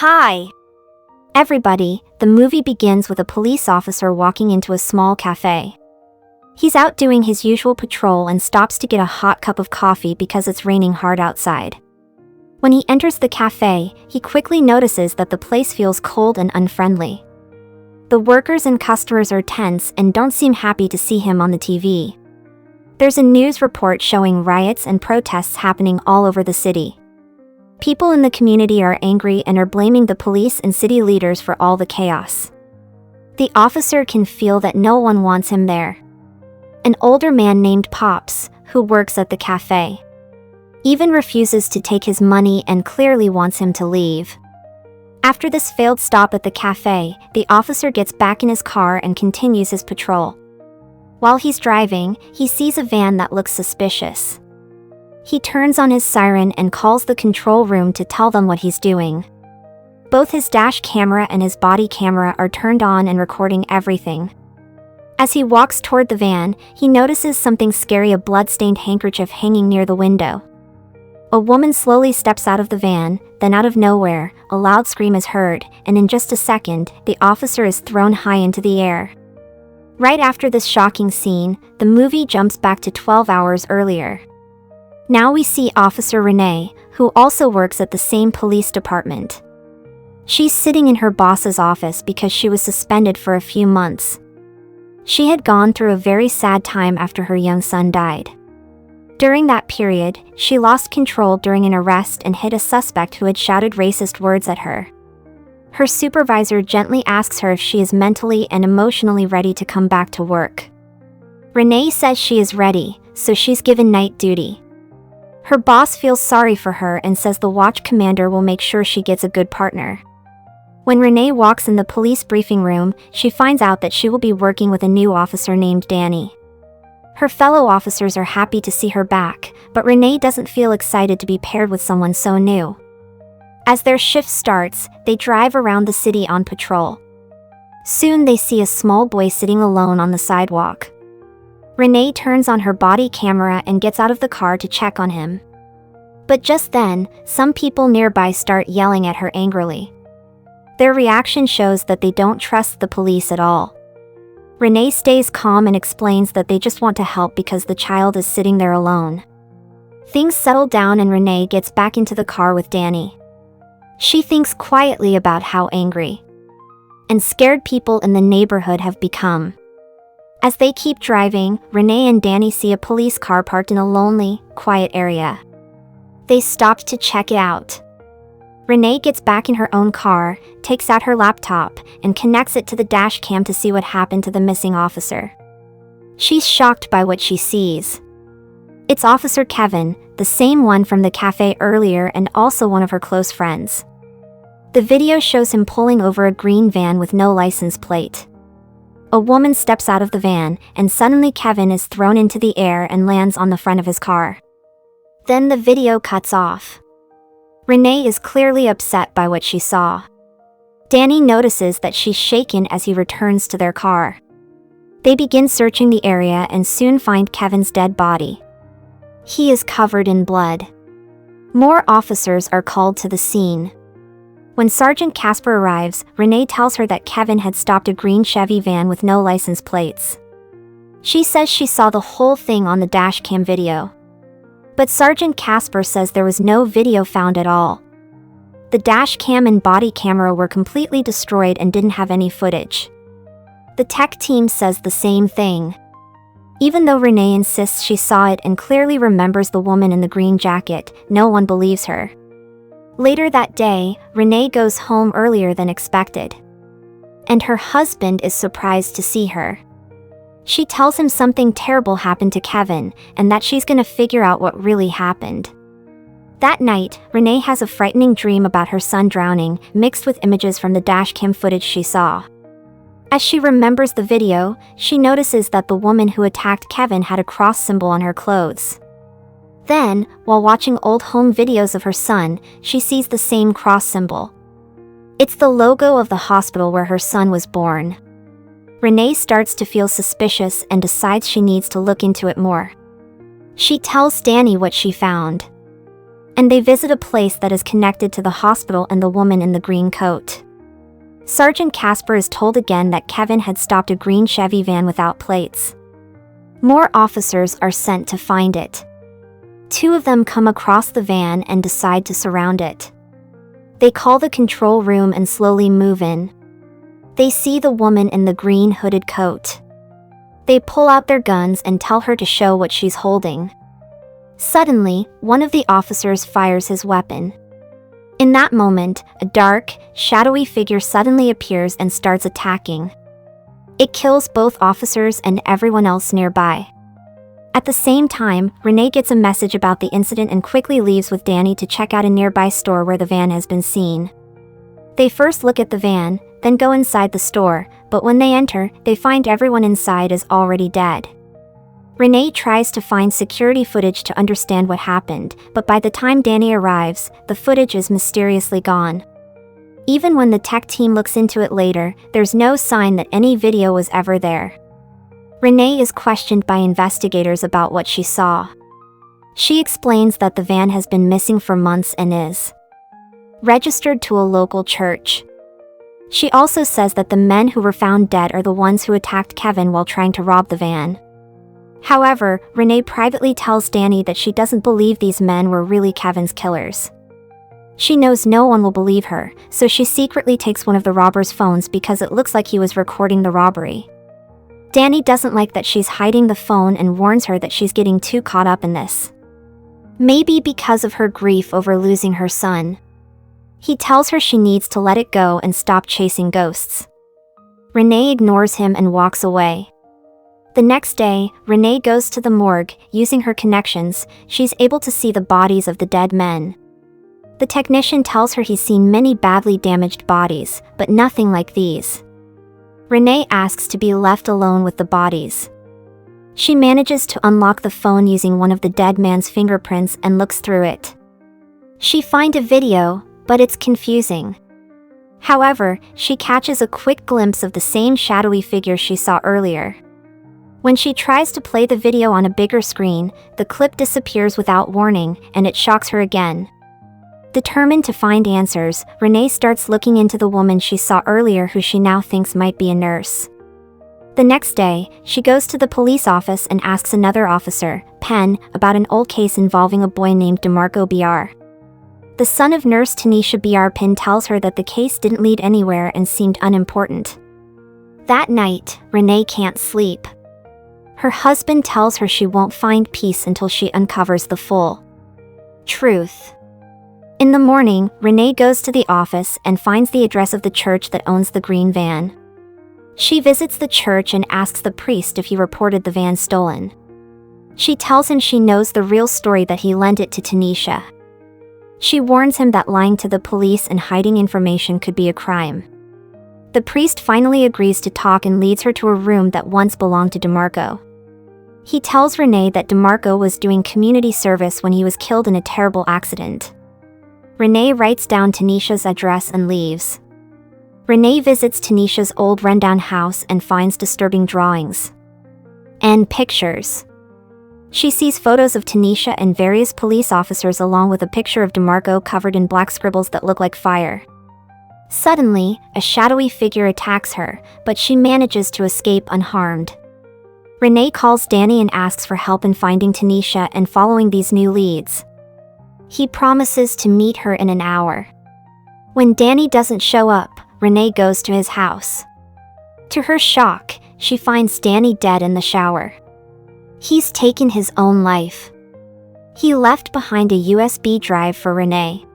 Hi, everybody. The movie begins with a police officer walking into a small cafe. He's out doing his usual patrol and stops to get a hot cup of coffee because it's raining hard outside. When he enters the cafe, he quickly notices that the place feels cold and unfriendly. The workers and customers are tense and don't seem happy to see him on the TV. There's a news report showing riots and protests happening all over the city. People in the community are angry and are blaming the police and city leaders for all the chaos. The officer can feel that no one wants him there. An older man named Pops, who works at the cafe, even refuses to take his money and clearly wants him to leave. After this failed stop at the cafe, the officer gets back in his car and continues his patrol. While he's driving, he sees a van that looks suspicious. He turns on his siren and calls the control room to tell them what he's doing. Both his dash camera and his body camera are turned on and recording everything. As he walks toward the van, he notices something scary: a blood-stained handkerchief hanging near the window. A woman slowly steps out of the van, then out of nowhere, a loud scream is heard, and in just a second, the officer is thrown high into the air. Right after this shocking scene, the movie jumps back to 12 hours earlier. Now we see Officer Renee, who also works at the same police department. She's sitting in her boss's office because she was suspended for a few months. She had gone through a very sad time after her young son died. During that period, she lost control during an arrest and hit a suspect who had shouted racist words at her. Her supervisor gently asks her if she is mentally and emotionally ready to come back to work. Renee says she is ready, so she's given night duty. Her boss feels sorry for her and says the watch commander will make sure she gets a good partner. When Renee walks in the police briefing room, she finds out that she will be working with a new officer named Danny. Her fellow officers are happy to see her back, but Renee doesn't feel excited to be paired with someone so new. As their shift starts, they drive around the city on patrol. Soon they see a small boy sitting alone on the sidewalk. Renee turns on her body camera and gets out of the car to check on him. But just then, some people nearby start yelling at her angrily. Their reaction shows that they don't trust the police at all. Renee stays calm and explains that they just want to help because the child is sitting there alone. Things settle down and Renee gets back into the car with Danny. She thinks quietly about how angry and scared people in the neighborhood have become. As they keep driving, Renee and Danny see a police car parked in a lonely, quiet area. They stopped to check it out. Renee gets back in her own car, takes out her laptop, and connects it to the dash cam to see what happened to the missing officer. She's shocked by what she sees. It's Officer Kevin, the same one from the cafe earlier and also one of her close friends. The video shows him pulling over a green van with no license plate. A woman steps out of the van, and suddenly Kevin is thrown into the air and lands on the front of his car. Then the video cuts off. Renee is clearly upset by what she saw. Danny notices that she's shaken as he returns to their car. They begin searching the area and soon find Kevin's dead body. He is covered in blood. More officers are called to the scene. When Sergeant Casper arrives, Renee tells her that Kevin had stopped a green Chevy van with no license plates. She says she saw the whole thing on the dash cam video. But Sergeant Casper says there was no video found at all. The dash cam and body camera were completely destroyed and didn't have any footage. The tech team says the same thing. Even though Renee insists she saw it and clearly remembers the woman in the green jacket, no one believes her. Later that day, Renee goes home earlier than expected. And her husband is surprised to see her. She tells him something terrible happened to Kevin, and that she's gonna figure out what really happened. That night, Renee has a frightening dream about her son drowning, mixed with images from the dashcam footage she saw. As she remembers the video, she notices that the woman who attacked Kevin had a cross symbol on her clothes. Then, while watching old home videos of her son, she sees the same cross symbol. It's the logo of the hospital where her son was born. Renee starts to feel suspicious and decides she needs to look into it more. She tells Danny what she found. and they visit a place that is connected to the hospital and the woman in the green coat. Sergeant Casper is told again that Kevin had stopped a green Chevy van without plates. More officers are sent to find it. 2 of them come across the van and decide to surround it. They call the control room and slowly move in. They see the woman in the green hooded coat. They pull out their guns and tell her to show what she's holding. Suddenly, one of the officers fires his weapon. In that moment, a dark, shadowy figure suddenly appears and starts attacking. It kills both officers and everyone else nearby. At the same time, Renee gets a message about the incident and quickly leaves with Danny to check out a nearby store where the van has been seen. They first look at the van, then go inside the store, but when they enter, they find everyone inside is already dead. Renee tries to find security footage to understand what happened, but by the time Danny arrives, the footage is mysteriously gone. Even when the tech team looks into it later, there's no sign that any video was ever there. Renee is questioned by investigators about what she saw. She explains that the van has been missing for months and is registered to a local church. She also says that the men who were found dead are the ones who attacked Kevin while trying to rob the van. However, Renee privately tells Danny that she doesn't believe these men were really Kevin's killers. She knows no one will believe her, so she secretly takes one of the robbers' phones because it looks like he was recording the robbery. Danny doesn't like that she's hiding the phone and warns her that she's getting too caught up in this. Maybe because of her grief over losing her son. He tells her she needs to let it go and stop chasing ghosts. Renee ignores him and walks away. The next day, Renee goes to the morgue. Using her connections, she's able to see the bodies of the dead men. The technician tells her he's seen many badly damaged bodies, but nothing like these. Renee asks to be left alone with the bodies. She manages to unlock the phone using one of the dead man's fingerprints and looks through it. She finds a video, but it's confusing. However, she catches a quick glimpse of the same shadowy figure she saw earlier. When she tries to play the video on a bigger screen, the clip disappears without warning, and it shocks her again. Determined to find answers, Renee starts looking into the woman she saw earlier who she now thinks might be a nurse. The next day, she goes to the police office and asks another officer, Penn, about an old case involving a boy named DeMarco Br. The son of nurse Tanisha Br. Penn tells her that the case didn't lead anywhere and seemed unimportant. That night, Renee can't sleep. Her husband tells her she won't find peace until she uncovers the full truth. In the morning, Renee goes to the office and finds the address of the church that owns the green van. She visits the church and asks the priest if he reported the van stolen. She tells him she knows the real story, that he lent it to Tanisha. She warns him that lying to the police and hiding information could be a crime. The priest finally agrees to talk and leads her to a room that once belonged to DeMarco. He tells Renee that DeMarco was doing community service when he was killed in a terrible accident. Renee writes down Tanisha's address and leaves. Renee visits Tanisha's old rundown house and finds disturbing drawings and pictures. She sees photos of Tanisha and various police officers along with a picture of DeMarco covered in black scribbles that look like fire. Suddenly, a shadowy figure attacks her, but she manages to escape unharmed. Renee calls Danny and asks for help in finding Tanisha and following these new leads. He promises to meet her in an hour. When Danny doesn't show up, Renee goes to his house. To her shock, she finds Danny dead in the shower. He's taken his own life. He left behind a USB drive for Renee.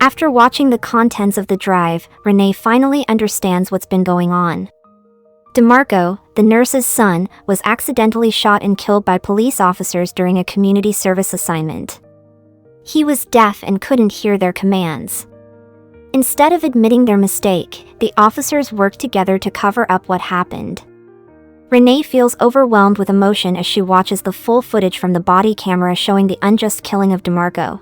After watching the contents of the drive, Renee finally understands what's been going on. DeMarco, the nurse's son, was accidentally shot and killed by police officers during a community service assignment. He was deaf and couldn't hear their commands. Instead of admitting their mistake, the officers worked together to cover up what happened. Renee feels overwhelmed with emotion as she watches the full footage from the body camera showing the unjust killing of DeMarco.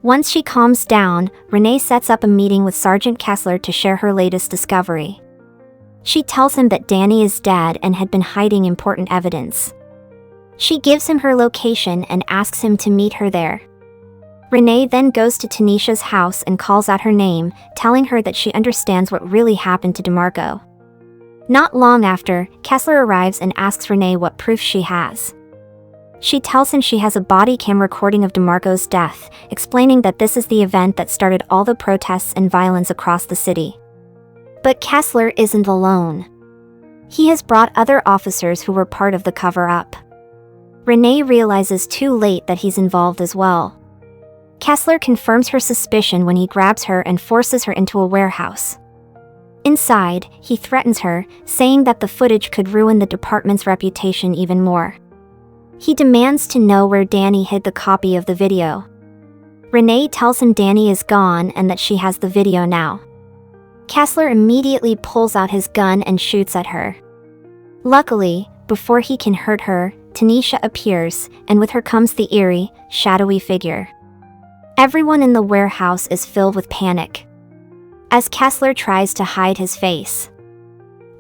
Once she calms down, Renee sets up a meeting with Sergeant Kessler to share her latest discovery. She tells him that Danny is dead and had been hiding important evidence. She gives him her location and asks him to meet her there. Renee then goes to Tanisha's house and calls out her name, telling her that she understands what really happened to DeMarco. Not long after, Kessler arrives and asks Renee what proof she has. She tells him she has a body cam recording of DeMarco's death, explaining that this is the event that started all the protests and violence across the city. But Kessler isn't alone. He has brought other officers who were part of the cover-up. Renee realizes too late that he's involved as well. Kessler confirms her suspicion when he grabs her and forces her into a warehouse. Inside, he threatens her, saying that the footage could ruin the department's reputation even more. He demands to know where Danny hid the copy of the video. Renee tells him Danny is gone and that she has the video now. Kessler immediately pulls out his gun and shoots at her. Luckily, before he can hurt her, Tanisha appears, and with her comes the eerie, shadowy figure. Everyone in the warehouse is filled with panic as Kessler tries to hide his face.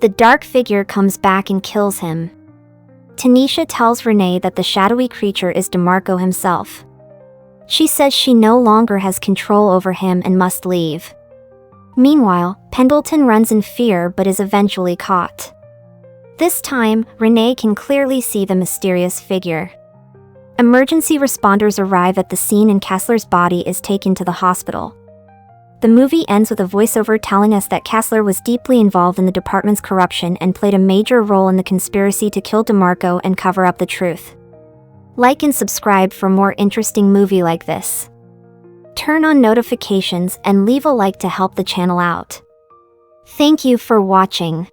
The dark figure comes back and kills him. Tanisha tells Renee that the shadowy creature is DeMarco himself. She says she no longer has control over him and must leave. Meanwhile, Pendleton runs in fear but is eventually caught. This time, Renee can clearly see the mysterious figure. Emergency responders arrive at the scene and Kessler's body is taken to the hospital. The movie ends with a voiceover telling us that Kessler was deeply involved in the department's corruption and played a major role in the conspiracy to kill DeMarco and cover up the truth. Like and subscribe for more interesting movie like this. Turn on notifications and leave a like to help the channel out. Thank you for watching.